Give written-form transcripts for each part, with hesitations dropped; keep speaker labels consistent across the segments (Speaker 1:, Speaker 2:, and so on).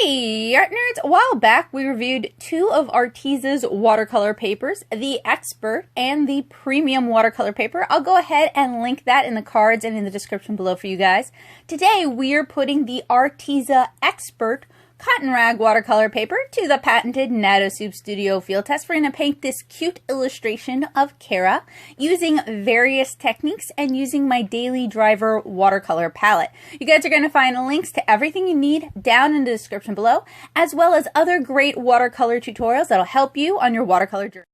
Speaker 1: Hey, Artnerds! A while back, we reviewed two of Arteza's watercolor papers, the Expert and the Premium watercolor paper. I'll go ahead and link that in the cards and in the description below for you guys. Today, we are putting the Arteza Expert Cottonrag watercolor paper to the patented Natosoup Studio field test. We're going to paint this cute illustration of Kara using various techniques and using my Daily Driver watercolor palette. You guys are going to find links to everything you need down in the description below, as well as other great watercolor tutorials that'll help you on your watercolor journey.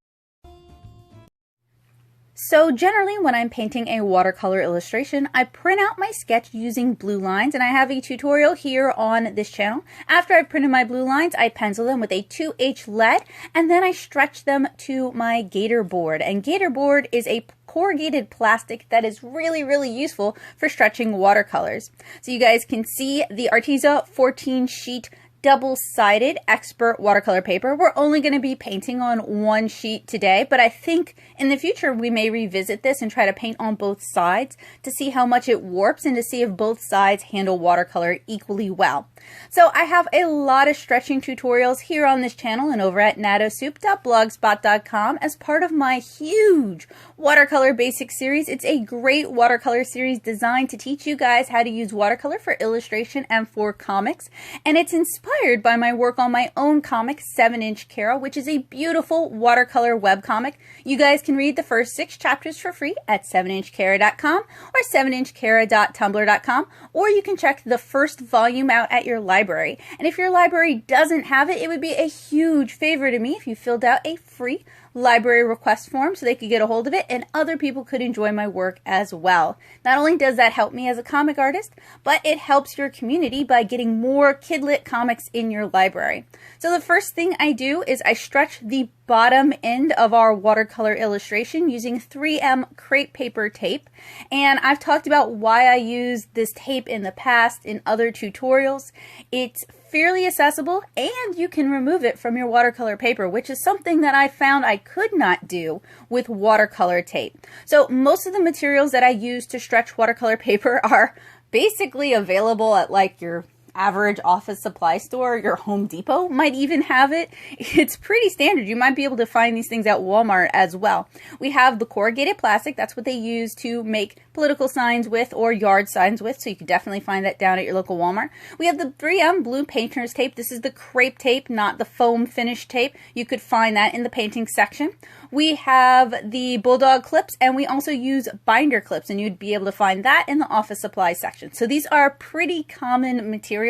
Speaker 1: So generally when I'm painting a watercolor illustration, I print out my sketch using Bluelines, and I have a tutorial here on this channel. After I've printed my Bluelines, I pencil them with a 2H lead, and then I stretch them to my Gatorboard. And Gatorboard is a corrugated plastic that is really useful for stretching watercolors. So you guys can see the Arteza 14 sheet double-sided Expert watercolor paper. We're only going to be painting on one sheet today, but I think in the future we may revisit this and try to paint on both sides to see how much it warps and to see if both sides handle watercolor equally well. So I have a lot of stretching tutorials here on this channel and over at natosoup.blogspot.com as part of my huge watercolor basic series. It's a great watercolor series designed to teach you guys how to use watercolor for illustration and for comics, and it's inspired by my work on my own comic, 7-Inch Kara, which is a beautiful watercolor webcomic. You guys can read the first 6 chapters for free at 7inchkara.com or 7inchkara.tumblr.com, or you can check the first volume out at your library. And if your library doesn't have it, it would be a huge favor to me if you filled out a free library request form so they could get a hold of it and other people could enjoy my work as well. Not only does that help me as a comic artist, but it helps your community by getting more kidlit comics in your library. So the first thing I do is I stretch the bottom end of our watercolor illustration using 3M crepe paper tape, and I've talked about why I use this tape in the past in other tutorials. It's fairly accessible and you can remove it from your watercolor paper, which is something that I found I could not do with watercolor tape. So most of the materials that I use to stretch watercolor paper are basically available at like your average office supply store. Your Home Depot might even have it. It's pretty standard. You might be able to find these things at Walmart as well. We have the corrugated plastic. That's what they use to make political signs with or yard signs with, so you can definitely find that down at your local Walmart. We have the 3M blue painter's tape. This is the crepe tape, not the foam finish tape. You could find that in the painting section. We have the Bulldog clips, and we also use binder clips, and you'd be able to find that in the office supply section. So these are pretty common materials,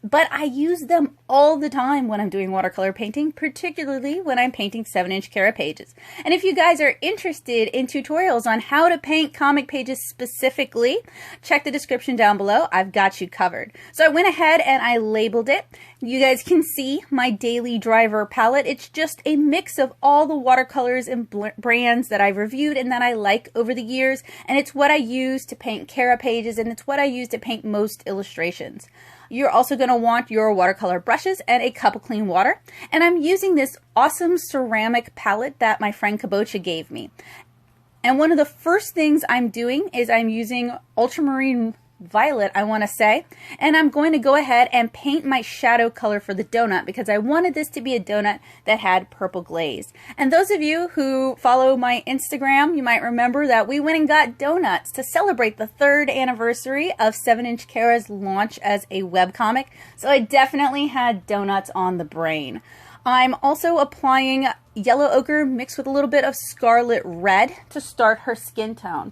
Speaker 1: but I use them all the time when I'm doing watercolor painting, particularly when I'm painting 7-inch Kara pages. And if you guys are interested in tutorials on how to paint comic pages specifically, check the description down below. I've got you covered. So I went ahead and I labeled it. You guys can see my Daily Driver palette. It's just a mix of all the watercolors and brands that I've reviewed and that I like over the years, and it's what I use to paint Kara pages, and it's what I use to paint most illustrations. You're also going to want your watercolor brushes and a cup of clean water, and I'm using this awesome ceramic palette that my friend Gouache gave me. And one of the first things I'm doing is I'm using ultramarine violet, I want to say, and I'm going to go ahead and paint my shadow color for the donut because I wanted this to be a donut that had purple glaze. And those of you who follow my Instagram, you might remember that we went and got donuts to celebrate the 3rd anniversary of 7-Inch Kara's launch as a webcomic, so I definitely had donuts on the brain. I'm also applying yellow ochre mixed with a little bit of scarlet red to start her skin tone.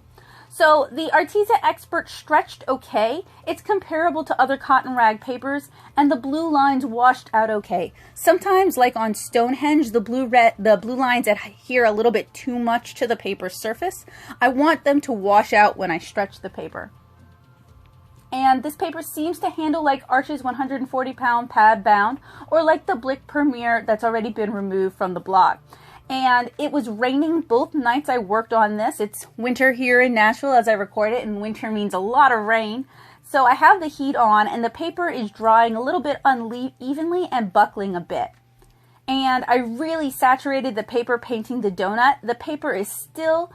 Speaker 1: So the Arteza Expert stretched okay. It's comparable to other Cottonrag papers, and the Bluelines washed out okay. Sometimes, like on Stonehenge, the Bluelines adhere a little bit too much to the paper surface. I want them to wash out when I stretch the paper. And this paper seems to handle like Arch's 140-pound pad bound, or like the Blick Premier that's already been removed from the blog. And it was raining both nights I worked on this. It's winter here in Nashville as I record it, and winter means a lot of rain. So I have the heat on, and the paper is drying a little bit unevenly and buckling a bit. And I really saturated the paper painting the donut. The paper is still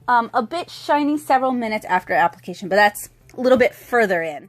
Speaker 1: a bit shiny several minutes after application, but that's a little bit further in.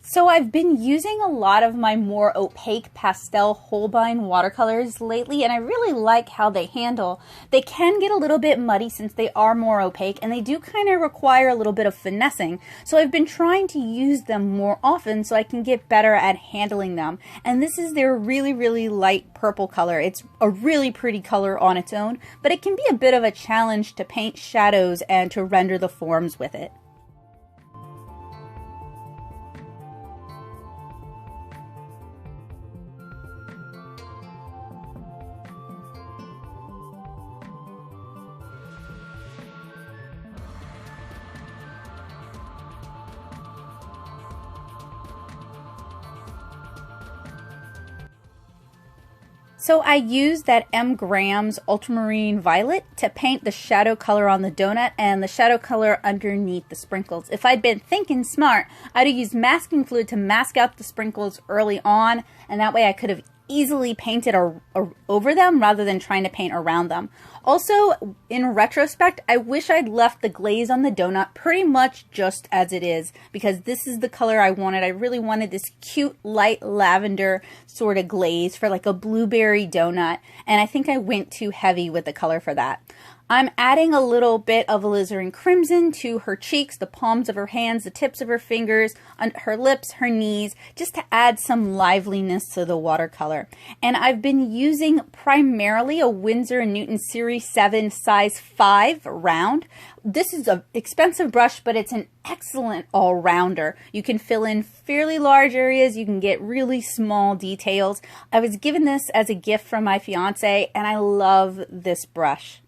Speaker 1: So I've been using a lot of my more opaque pastel Holbein watercolors lately, and I really like how they handle. They can get a little bit muddy since they are more opaque, and they do kind of require a little bit of finessing. So I've been trying to use them more often so I can get better at handling them. And this is their really, really light purple color. It's a really pretty color on its own, but it can be a bit of a challenge to paint shadows and to render the forms with it. So I used that M. Graham's Ultramarine Violet to paint the shadow color on the donut and the shadow color underneath the sprinkles. If I'd been thinking smart, I'd have used masking fluid to mask out the sprinkles early on, and that way I could have easily painted over them rather than trying to paint around them. Also, in retrospect, I wish I'd left the glaze on the donut pretty much just as it is, because this is the color I wanted. I really wanted this cute light lavender sort of glaze for like a blueberry donut, and I think I went too heavy with the color for that. I'm adding a little bit of alizarin crimson to her cheeks, the palms of her hands, the tips of her fingers, her lips, her knees, just to add some liveliness to the watercolor. And I've been using primarily a Winsor and Newton Series 7 size 5 round. This is an expensive brush, but it's an excellent all-rounder. You can fill in fairly large areas, you can get really small details. I was given this as a gift from my fiance, and I love this brush.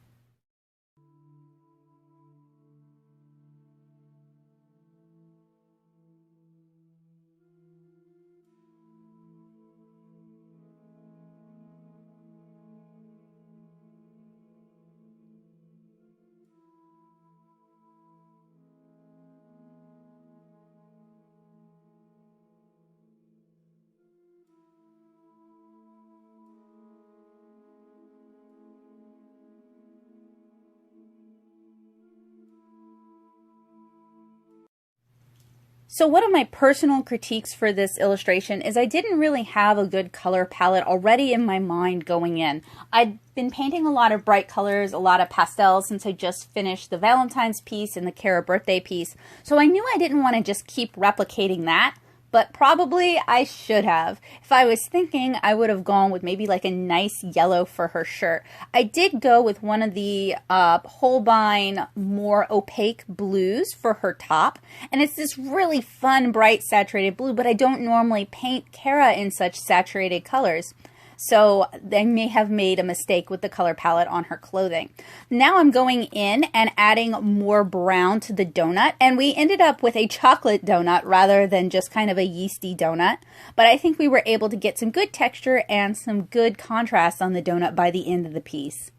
Speaker 1: So one of my personal critiques for this illustration is I didn't really have a good color palette already in my mind going in. I'd been painting a lot of bright colors, a lot of pastels since I just finished the Valentine's piece and the Kara birthday piece. So I knew I didn't want to just keep replicating that, but probably I should have. If I was thinking, I would have gone with maybe like a nice yellow for her shirt. I did go with one of the Holbein more opaque blues for her top, and it's this really fun, bright, saturated blue, but I don't normally paint Kara in such saturated colors. So they may have made a mistake with the color palette on her clothing. Now I'm going in and adding more brown to the donut, and we ended up with a chocolate donut rather than just kind of a yeasty donut. But I think we were able to get some good texture and some good contrast on the donut by the end of the piece.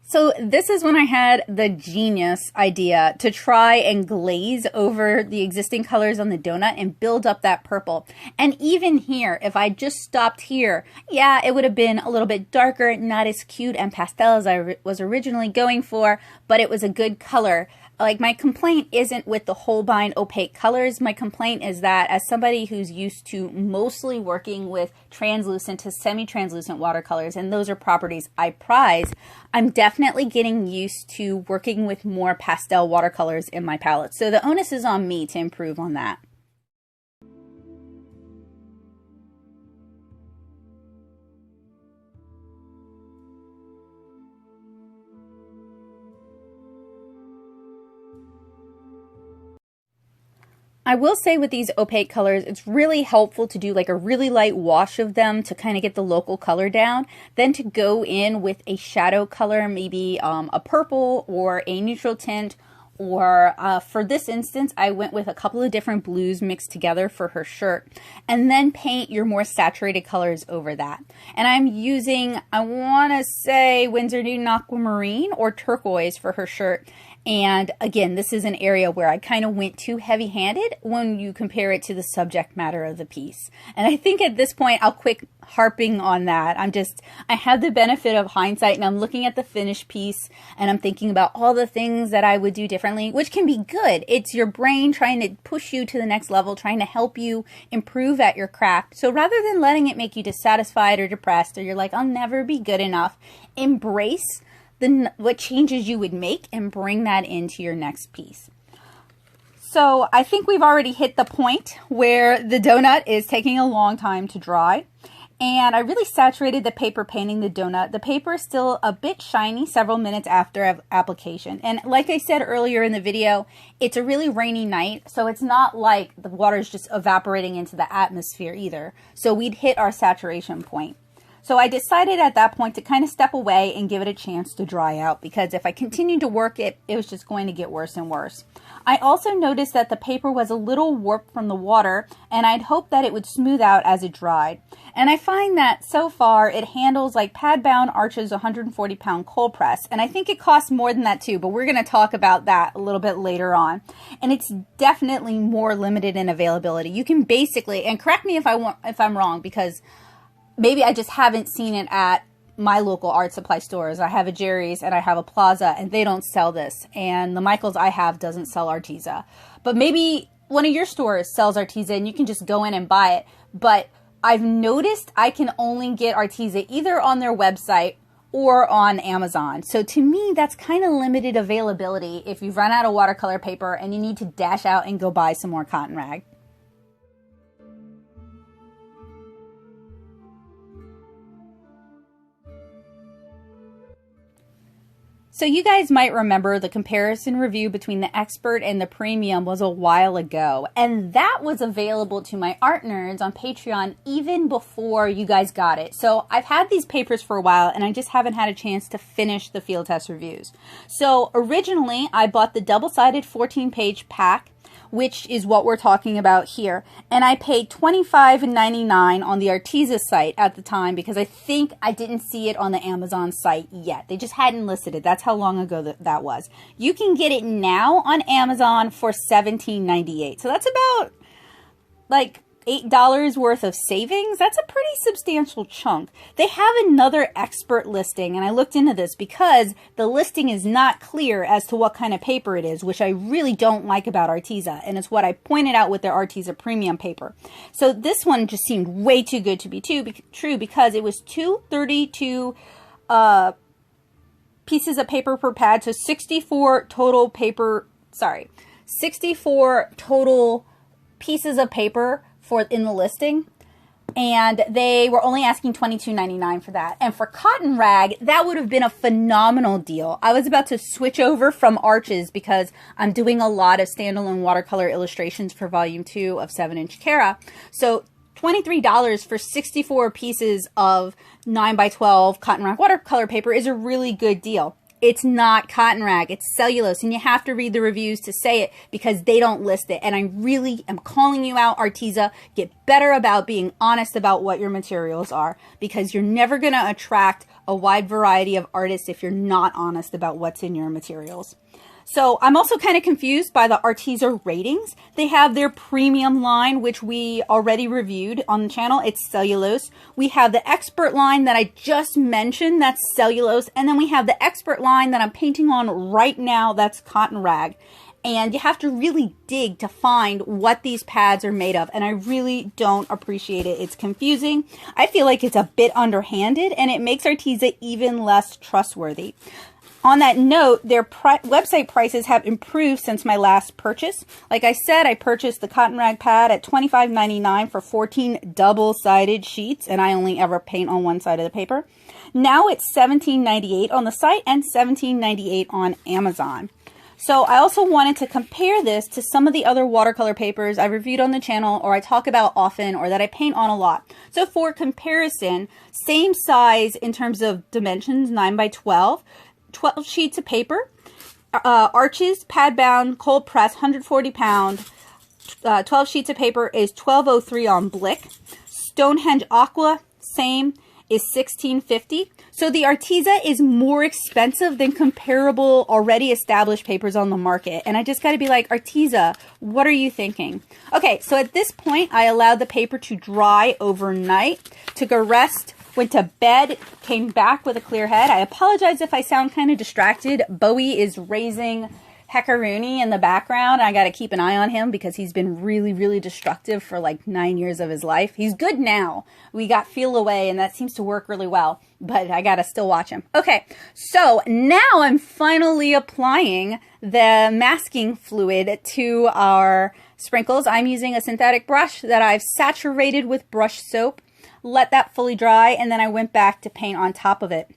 Speaker 1: So this is when I had the genius idea to try and glaze over the existing colors on the donut and build up that purple. And even here, if I just stopped here, yeah, it would have been a little bit darker, not as cute and pastel as I was originally going for, but it was a good color. Like, my complaint isn't with the Holbein opaque colors. My complaint is that as somebody who's used to mostly working with translucent to semi-translucent watercolors, and those are properties I prize, I'm definitely getting used to working with more pastel watercolors in my palette. So the onus is on me to improve on that. I will say with these opaque colors, it's really helpful to do like a really light wash of them to kind of get the local color down, then to go in with a shadow color, maybe a purple or a neutral tint, Or for this instance, I went with a couple of different blues mixed together for her shirt, and then paint your more saturated colors over that. And I'm using, I want to say, Winsor and Newton Aquamarine or turquoise for her shirt. And again, this is an area where I kind of went too heavy-handed when you compare it to the subject matter of the piece. And I think at this point, I'll quit harping on that. I have the benefit of hindsight, and I'm looking at the finished piece, and I'm thinking about all the things that I would do differently, which can be good. It's your brain trying to push you to the next level, trying to help you improve at your craft. So rather than letting it make you dissatisfied or depressed, or you're like, I'll never be good enough, embrace what changes you would make and bring that into your next piece. So I think we've already hit the point where the donut is taking a long time to dry. And I really saturated the paper painting the donut. The paper is still a bit shiny several minutes after application. And like I said earlier in the video, it's a really rainy night, so it's not like the water is just evaporating into the atmosphere either. So we'd hit our saturation point. So I decided at that point to kind of step away and give it a chance to dry out, because if I continued to work it, it was just going to get worse and worse. I also noticed that the paper was a little warped from the water, and I'd hoped that it would smooth out as it dried. And I find that so far it handles like pad-bound Arch's 140-pound cold press, and I think it costs more than that too, but we're going to talk about that a little bit later on. And it's definitely more limited in availability. You can basically, and correct me if I'm wrong, because maybe I just haven't seen it at my local art supply stores. I have a Jerry's and I have a Plaza, and they don't sell this. And the Michaels I have doesn't sell Arteza. But maybe one of your stores sells Arteza and you can just go in and buy it. But I've noticed I can only get Arteza either on their website or on Amazon. So to me, that's kind of limited availability if you've run out of watercolor paper and you need to dash out and go buy some more Cottonrag. So you guys might remember the comparison review between the Expert and the Premium was a while ago, and that was available to my Artnerds on Patreon even before you guys got it. So I've had these papers for a while, and I just haven't had a chance to finish the field test reviews. So originally, I bought the double-sided 14-page pack, which is what we're talking about here. And I paid $25.99 on the Arteza site at the time, because I think I didn't see it on the Amazon site yet. They just hadn't listed it. That's how long ago that was. You can get it now on Amazon for $17.98. So that's about like $8 worth of savings. That's a pretty substantial chunk. They have another Expert listing, and I looked into this because the listing is not clear as to what kind of paper it is, which I really don't like about Arteza, and it's what I pointed out with their Arteza Premium paper. So this one just seemed way too good to be true, because it was 232 pieces of paper per pad, so 64 total pieces of paper in the listing, and they were only asking $22.99 for that. And for Cottonrag, that would have been a phenomenal deal. I was about to switch over from Arches because I'm doing a lot of standalone watercolor illustrations for volume 2 of 7-inch Cara. So $23 for 64 pieces of 9x12 Cottonrag watercolor paper is a really good deal. It's not Cottonrag, it's cellulose, and you have to read the reviews to say it because they don't list it. And I really am calling you out, Arteza. Get better about being honest about what your materials are, because you're never going to attract a wide variety of artists if you're not honest about what's in your materials. So I'm also kind of confused by the Arteza ratings. They have their Premium line, which we already reviewed on the channel. It's cellulose. We have the Expert line that I just mentioned, that's cellulose. And then we have the Expert line that I'm painting on right now, that's Cottonrag. And you have to really dig to find what these pads are made of. And I really don't appreciate it. It's confusing. I feel like it's a bit underhanded, and it makes Arteza even less trustworthy. On that note, their website prices have improved since my last purchase. Like I said, I purchased the Cottonrag pad at $25.99 for 14 double-sided sheets, and I only ever paint on one side of the paper. Now it's $17.98 on the site and $17.98 on Amazon. So I also wanted to compare this to some of the other watercolor papers I reviewed on the channel, or I talk about often, or that I paint on a lot. So for comparison, same size in terms of dimensions, 9x12, 12 sheets of paper. Arches, pad bound, cold press, 140 pound, 12 sheets of paper is $12.03 on Blick. Stonehenge Aqua, same, is $16.50. So the Arteza is more expensive than comparable already established papers on the market. And I just got to be like, Arteza, what are you thinking? Okay, so at this point, I allowed the paper to dry overnight, took a rest, went to bed, came back with a clear head. I apologize if I sound kind of distracted. Bowie is raising Heckaroony in the background. I got to keep an eye on him because he's been really, really destructive for like 9 years of his life. He's good now. We got Feel Away and that seems to work really well, but I got to still watch him. Okay, so now I'm finally applying the masking fluid to our sprinkles. I'm using a synthetic brush that I've saturated with brush soap, let that fully dry, and then I went back to paint on top of it.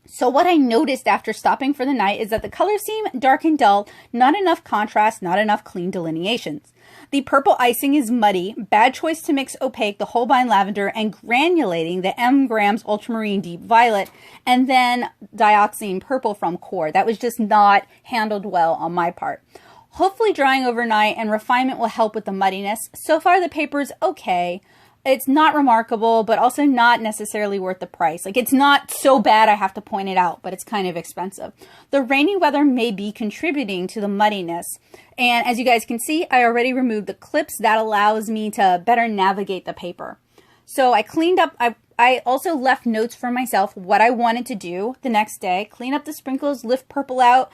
Speaker 1: So what I noticed after stopping for the night is that the colors seem dark and dull, not enough contrast, not enough clean delineations. The purple icing is muddy, bad choice to mix opaque, the Holbein lavender, and granulating the M. Graham's ultramarine deep violet, and then dioxazine purple from Core. That was just not handled well on my part. Hopefully drying overnight and refinement will help with the muddiness. So far the paper's okay. It's not remarkable, but also not necessarily worth the price. Like, it's not so bad I have to point it out, but it's kind of expensive. The rainy weather may be contributing to the muddiness. And as you guys can see, I already removed the clips. That allows me to better navigate the paper. So I cleaned up, I also left notes for myself what I wanted to do the next day. Clean up the sprinkles, lift purple out,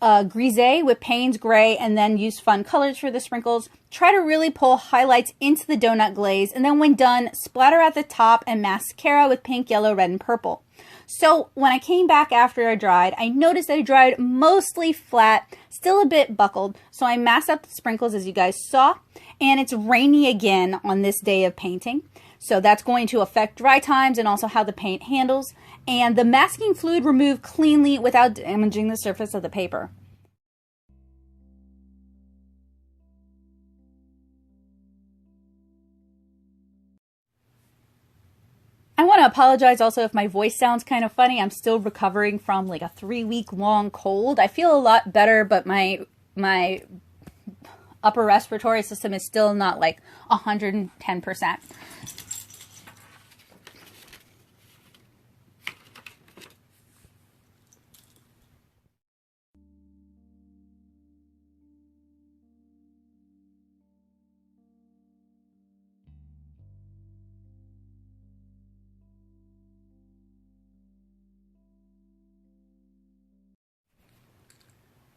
Speaker 1: grise with Payne's gray, and then use fun colors for the sprinkles. Try to really pull highlights into the donut glaze, and then when done, splatter at the top and mascara with pink, yellow, red, and purple. So when I came back after I dried, I noticed I dried mostly flat, still a bit buckled, so I masked up the sprinkles as you guys saw, and it's rainy again on this day of painting. So that's going to affect dry times and also how the paint handles. And the masking fluid removed cleanly without damaging the surface of the paper. I want to apologize also if my voice sounds kind of funny. I'm still recovering from like a 3-week long cold. I feel a lot better, but my upper respiratory system is still not like 110%.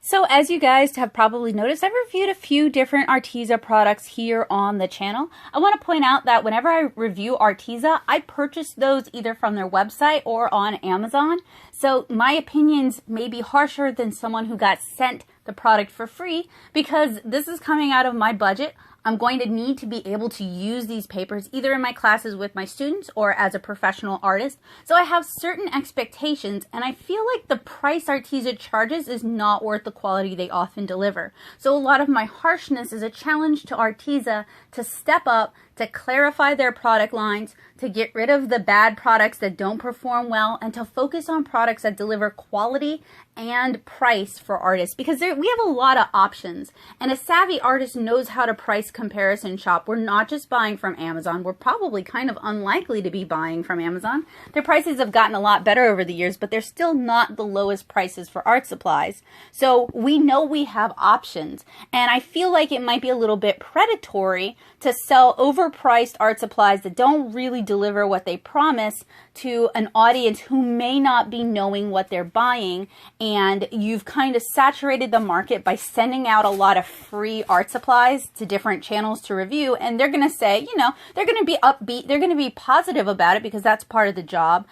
Speaker 1: So as you guys have probably noticed, I've reviewed a few different Arteza products here on the channel. I want to point out that whenever I review Arteza, I purchase those either from their website or on Amazon. So my opinions may be harsher than someone who got sent the product for free because this is coming out of my budget. I'm going to need to be able to use these papers either in my classes with my students or as a professional artist. So I have certain expectations, and I feel like the price Arteza charges is not worth the quality they often deliver. So a lot of my harshness is a challenge to Arteza to step up, to clarify their product lines, to get rid of the bad products that don't perform well, and to focus on products that deliver quality and price for artists, because we have a lot of options, and a savvy artist knows how to price comparison shop. We're not just buying from Amazon. We're probably kind of unlikely to be buying from Amazon. Their prices have gotten a lot better over the years, but they're still not the lowest prices for art supplies. So we know we have options, and I feel like it might be a little bit predatory to sell overpriced art supplies that don't really deliver what they promise to an audience who may not be knowing what they're buying, and you've kind of saturated the market by sending out a lot of free art supplies to different channels to review, and they're going to say, you know, they're going to be upbeat, they're going to be positive about it because that's part of the job.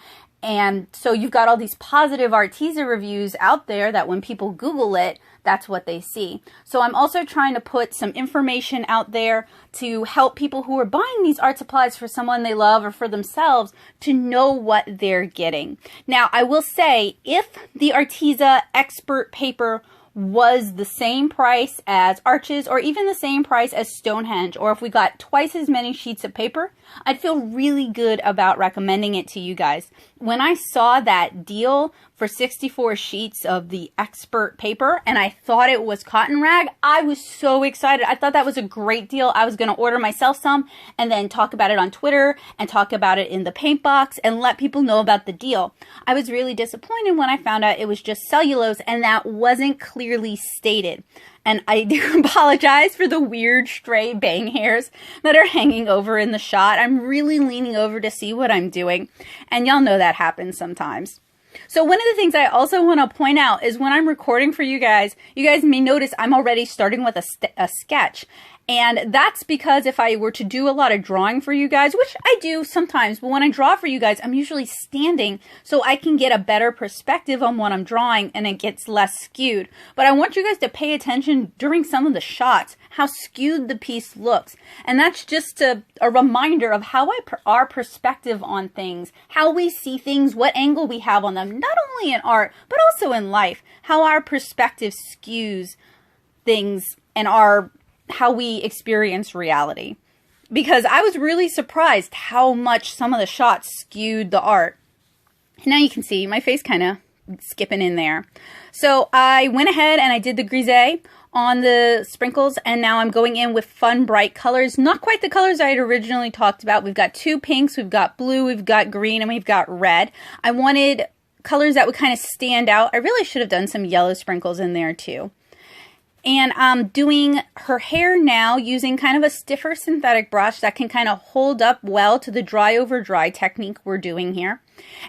Speaker 1: And so you've got all these positive Arteza reviews out there that when people Google it, that's what they see. So I'm also trying to put some information out there to help people who are buying these art supplies for someone they love or for themselves to know what they're getting. Now, I will say, if the Arteza Expert paper was the same price as Arches or even the same price as Stonehenge, or if we got twice as many sheets of paper, I'd feel really good about recommending it to you guys. When I saw that deal for 64 sheets of the Expert paper and I thought it was Cottonrag, I was so excited. I thought that was a great deal. I was going to order myself some and then talk about it on Twitter and talk about it in the paint box and let people know about the deal. I was really disappointed when I found out it was just cellulose and that wasn't clearly stated. And I do apologize for the weird stray bang hairs that are hanging over in the shot. I'm really leaning over to see what I'm doing. And y'all know that happens sometimes. So one of the things I also want to point out is when I'm recording for you guys may notice I'm already starting with a sketch. And that's because if I were to do a lot of drawing for you guys, which I do sometimes, but when I draw for you guys, I'm usually standing so I can get a better perspective on what I'm drawing and it gets less skewed. But I want you guys to pay attention during some of the shots, how skewed the piece looks. And that's just a reminder of how our perspective on things, how we see things, what angle we have on them, not only in art, but also in life, how our perspective skews things and how we experience reality. Because I was really surprised how much some of the shots skewed the art. And now you can see my face kind of skipping in there. So I went ahead and I did the grise on the sprinkles, and now I'm going in with fun, bright colors. Not quite the colors I had originally talked about. We've got 2 pinks, we've got blue, we've got green, and we've got red. I wanted colors that would kind of stand out. I really should have done some yellow sprinkles in there too. And I'm doing her hair now using kind of a stiffer synthetic brush that can kind of hold up well to the dry over dry technique we're doing here.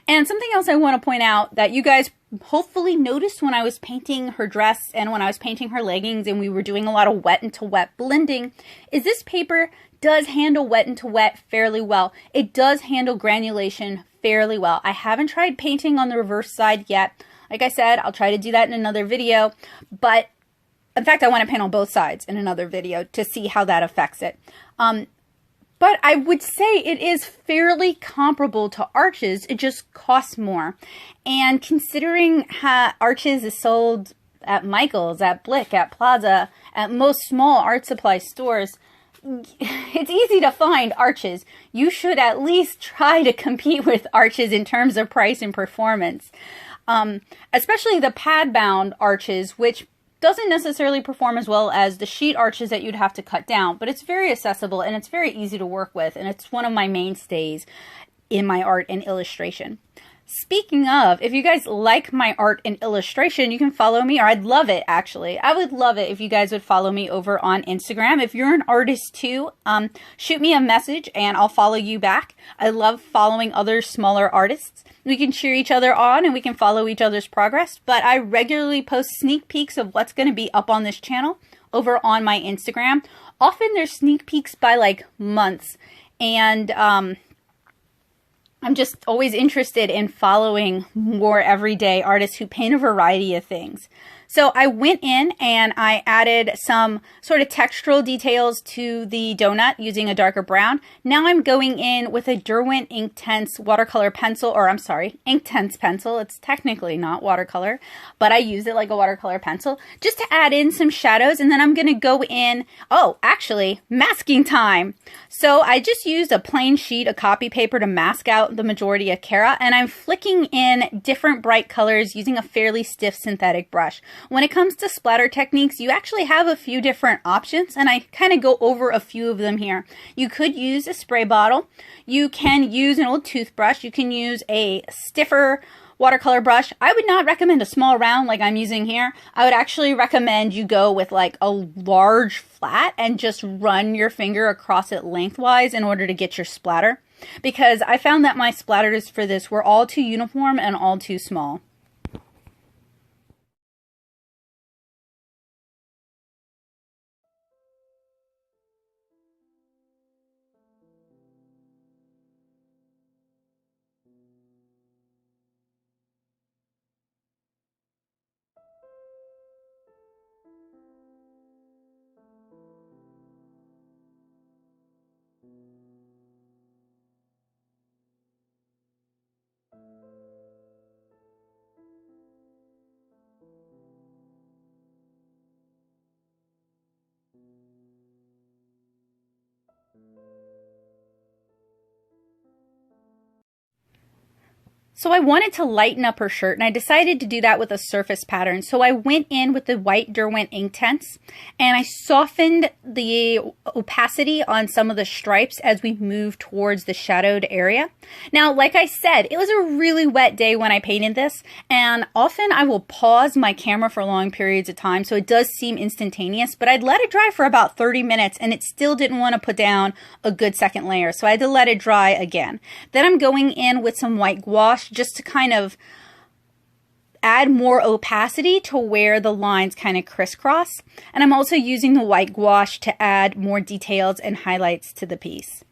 Speaker 1: And something else I want to point out that you guys hopefully noticed when I was painting her dress and when I was painting her leggings and we were doing a lot of wet into wet blending is this paper does handle wet into wet fairly well. It does handle granulation fairly well. I haven't tried painting on the reverse side yet. Like I said, I'll try to do that in another video, but in fact, I want to paint on both sides in another video to see how that affects it. But I would say it is fairly comparable to Arches. It just costs more. And considering how Arches is sold at Michael's, at Blick, at Plaza, at most small art supply stores, it's easy to find Arches. You should at least try to compete with Arches in terms of price and performance. Especially the pad-bound Arches, which doesn't necessarily perform as well as the sheet Arches that you'd have to cut down, but it's very accessible and it's very easy to work with, and it's one of my mainstays in my art and illustration. Speaking of, if you guys like my art and illustration, you can follow me, or I'd love it actually. I would love it if you guys would follow me over on Instagram. If you're an artist too, shoot me a message and I'll follow you back. I love following other smaller artists. We can cheer each other on and we can follow each other's progress, but I regularly post sneak peeks of what's going to be up on this channel over on my Instagram. Often there's sneak peeks by like months, and I'm just always interested in following more everyday artists who paint a variety of things. So I went in and I added some sort of textural details to the donut using a darker brown. Now I'm going in with a Derwent Inktense watercolor pencil, or I'm sorry, Inktense pencil. It's technically not watercolor, but I use it like a watercolor pencil just to add in some shadows. And then I'm going to go in, oh, actually, masking time. So I just used a plain sheet of copy paper to mask out the majority of Cara, and I'm flicking in different bright colors using a fairly stiff synthetic brush. When it comes to splatter techniques, you actually have a few different options, and I kind of go over a few of them here. You could use a spray bottle. You can use an old toothbrush. You can use a stiffer watercolor brush. I would not recommend a small round like I'm using here. I would actually recommend you go with like a large flat and just run your finger across it lengthwise in order to get your splatter, because I found that my splatters for this were all too uniform and all too small. So I wanted to lighten up her shirt, and I decided to do that with a surface pattern. So I went in with the white Derwent Inktense, and I softened the opacity on some of the stripes as we moved towards the shadowed area. Now, like I said, it was a really wet day when I painted this, and often I will pause my camera for long periods of time, so it does seem instantaneous, but I'd let it dry for about 30 minutes, and it still didn't want to put down a good second layer, so I had to let it dry again. Then I'm going in with some white gouache just to kind of add more opacity to where the lines kind of crisscross. And I'm also using the white gouache to add more details and highlights to the piece.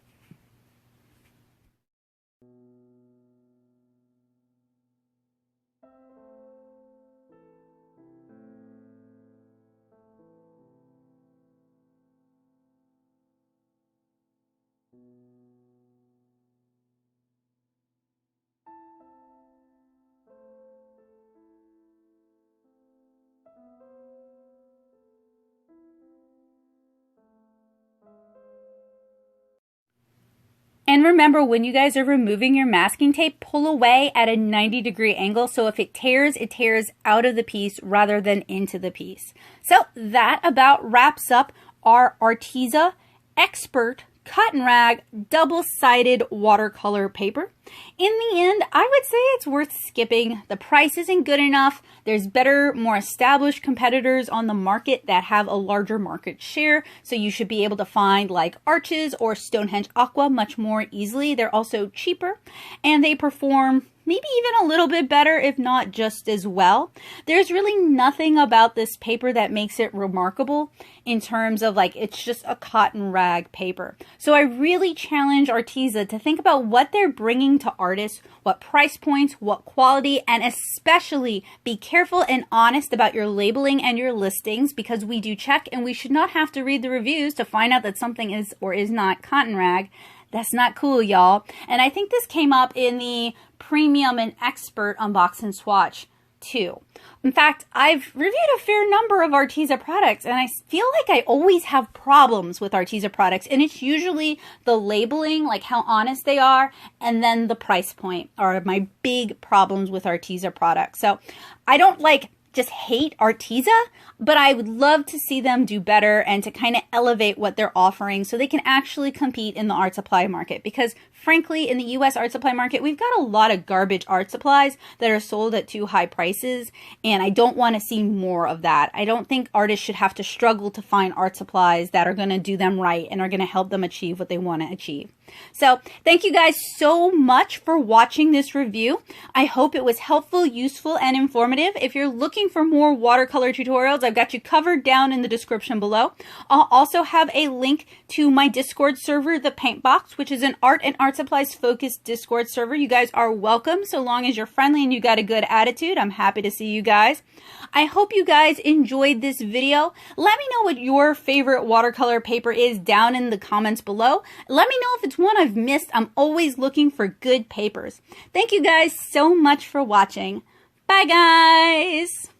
Speaker 1: And remember, when you guys are removing your masking tape, pull away at a 90-degree angle. So if it tears out of the piece rather than into the piece. So that about wraps up our Arteza Expert Cottonrag double-sided watercolor paper. In the end, I would say it's worth skipping. The price isn't good enough. There's better, more established competitors on the market that have a larger market share, so you should be able to find like Arches or Stonehenge Aqua much more easily. They're also cheaper, and they perform maybe even a little bit better, if not just as well. There's really nothing about this paper that makes it remarkable in terms of like, it's just a cotton rag paper. So I really challenge Arteza to think about what they're bringing to artists, what price points, what quality, and especially be careful and honest about your labeling and your listings, because we do check and we should not have to read the reviews to find out that something is or is not cotton rag. That's not cool, y'all. And I think this came up in the Premium and Expert unbox and swatch too. In fact, I've reviewed a fair number of Arteza products, and I feel like I always have problems with Arteza products, and it's usually the labeling, like how honest they are, and then the price point are my big problems with Arteza products. So I don't just hate Arteza, but I would love to see them do better and to kind of elevate what they're offering so they can actually compete in the art supply market. Because frankly, in the US art supply market, we've got a lot of garbage art supplies that are sold at too high prices, and I don't want to see more of that. I don't think artists should have to struggle to find art supplies that are going to do them right and are going to help them achieve what they want to achieve. So thank you guys so much for watching this review. I hope it was helpful, useful, and informative. If you're looking for more watercolor tutorials, I've got you covered down in the description below. I'll also have a link to my Discord server, The Paint Box, which is an art and art supplies focused Discord server. You guys are welcome so long as you're friendly and you got a good attitude. I'm happy to see you guys. I hope you guys enjoyed this video. Let me know what your favorite watercolor paper is down in the comments below. Let me know if it's one I've missed. I'm always looking for good papers. Thank you guys so much for watching. Bye guys!